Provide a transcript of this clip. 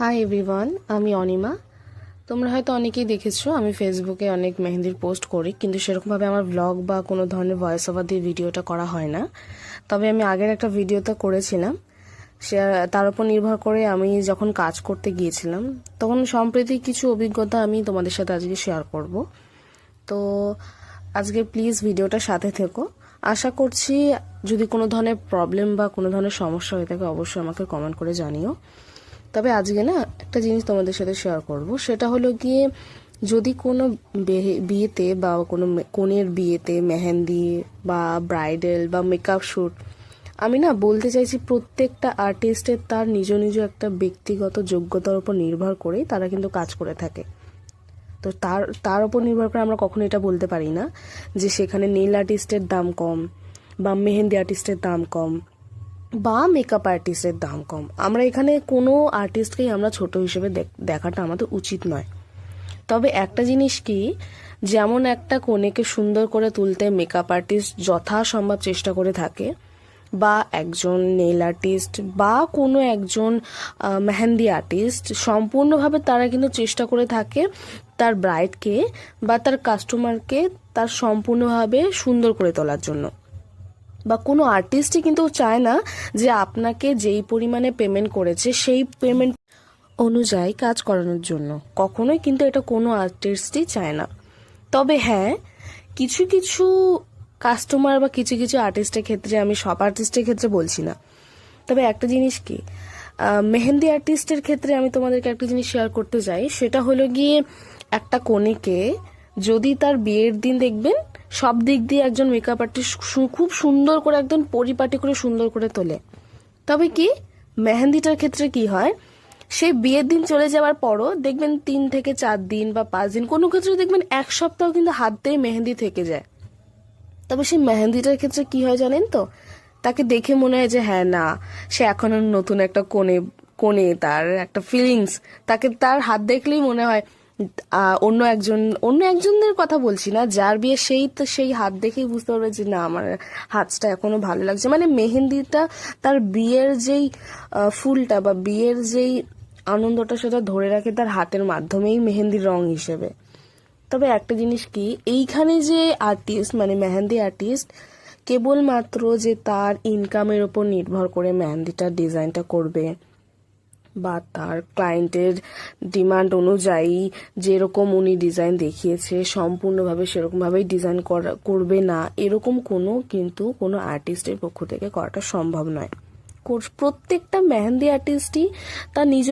Hi everyone, আমি অনিমা। তোমরা হয়তো অনেকেই দেখেছো আমি ফেসবুকে অনেক মেহেন্দির পোস্ট করি, কিন্তু সেরকমভাবে আমার ব্লগ বা কোনো ধরনের ভয়েস ওভার দিয়ে ভিডিওটা করা হয় না। তবে আমি আগের একটা ভিডিওতে করেছিলাম, সে তার উপর নির্ভর করে আমি যখন কাজ করতে গিয়েছিলাম তখন সম্প্রতি কিছু অভিজ্ঞতা আমি তোমাদের সাথে আজকে শেয়ার করব। তো আজকে প্লিজ ভিডিওটা সাথে থেকো। আশা করছি যদি কোনো ধরনের প্রবলেম বা কোনো ধরনের সমস্যা হয়ে থাকে অবশ্যই আমাকে কমেন্ট করে জানিও। তবে আজকে না একটা জিনিস তোমাদের সাথে শেয়ার করব, সেটা হলো গিয়ে যদি কোনো বিয়েতে বা কোনো কনের বিয়েতে মেহেন্দি বা ব্রাইডাল বা মেকআপ শ্যুট, আমি না বলতে চাইছি প্রত্যেকটা আর্টিস্টের তার নিজ নিজ একটা ব্যক্তিগত যোগ্যতার উপর নির্ভর করেই তারা কিন্তু কাজ করে থাকে। তো তার তার উপর নির্ভর করে আমরা কখনো এটা বলতে পারি না যে সেখানে নেইল আর্টিস্টের দাম কম বা মেহেন্দি আর্টিস্টের দাম কম বা মেকআপ আর্টিস্টের দাম কম। আমরা এখানে কোনো আর্টিস্টকেই আমরা ছোট হিসেবে দেখাটা আমাদের উচিত নয়। তবে একটা জিনিস কি, যেমন একটা কনেকে সুন্দর করে তুলতে মেকআপ আর্টিস্ট যথাসম্ভব চেষ্টা করে থাকে, বা একজন নেইল আর্টিস্ট বা কোনো একজন মেহেন্দি আর্টিস্ট সম্পূর্ণভাবে তারা কিন্তু চেষ্টা করে থাকে তার ব্রাইডকে বা তার কাস্টমারকে তার সম্পূর্ণভাবে সুন্দর করে তোলার জন্য। বা কোনো আর্টিস্টই কিন্তু চায় না যে আপনাকে যেই পরিমাণে পেমেন্ট করেছে সেই পেমেন্ট অনুযায়ী কাজ করানোর জন্য, কখনোই কিন্তু এটা কোনো আর্টিস্টই চায় না। তবে হ্যাঁ, কিছু কিছু কাস্টমার বা কিছু কিছু আর্টিস্টের ক্ষেত্রে, আমি সব আর্টিস্টের ক্ষেত্রে বলছি না, তবে একটা জিনিস কি, মেহেন্দি আর্টিস্টের ক্ষেত্রে আমি তোমাদেরকে একটা জিনিস শেয়ার করতে চাই, সেটা হলো গিয়ে একটা কনেকে যদি তার বিয়ের দিন দেখবেন সব দিক দিয়ে একজন মেকআপ আর্টিস্ট খুব সুন্দর করে একদম পরিপাটি করে সুন্দর করে তোলে। তবে কি মেহেন্দিটার ক্ষেত্রে কি হয়, সেই বিয়ের দিন চলে যাওয়ার পরও দেখবেন 3 থেকে 4 দিন বা 5 দিন, কোনো ক্ষেত্রে দেখবেন 1 সপ্তাহ কিন্তু হাতেই মেহেন্দি থেকে যায়। তবে সেই মেহেন্দিটার ক্ষেত্রে কি হয় জানেন তো, তাকে দেখে মনে হয় যে হ্যাঁ না, সে এখনো নতুন একটা কোণে কোণে, তার একটা ফিলিংস, তাকে তার হাত দেখলেই মনে হয় অন্য একজনের কথা বলছি না, যার বিয়ে সেই তো সেই হাত দেখেই বুঝতে পারবে যে না আমার হাতটা এখনো ভালো লাগছে। মানে মেহেন্দিটা তার বিয়ের যেই ফুলটা বা বিয়ের যেই আনন্দটা সেটা ধরে রাখে তার হাতের মাধ্যমেই মেহেন্দির রং হিসেবে। তবে একটা জিনিস কি, এইখানে যে আর্টিস্ট মানে মেহেন্দি আর্টিস্ট কেবলমাত্র যে তার ইনকামের ওপর নির্ভর করে মেহেন্দিটার ডিজাইনটা করবে বা তার ক্লায়েন্টের ডিমান্ড অনুযায়ী যেরকম উনি ডিজাইন দেখিয়েছে সম্পূর্ণভাবে সেরকমভাবেই ডিজাইন করবে না, এরকম কোনো আর্টিস্টের পক্ষ থেকে করাটা সম্ভব নয়। প্রত্যেকটা মেহেন্দি আর্টিস্টই তার নিজ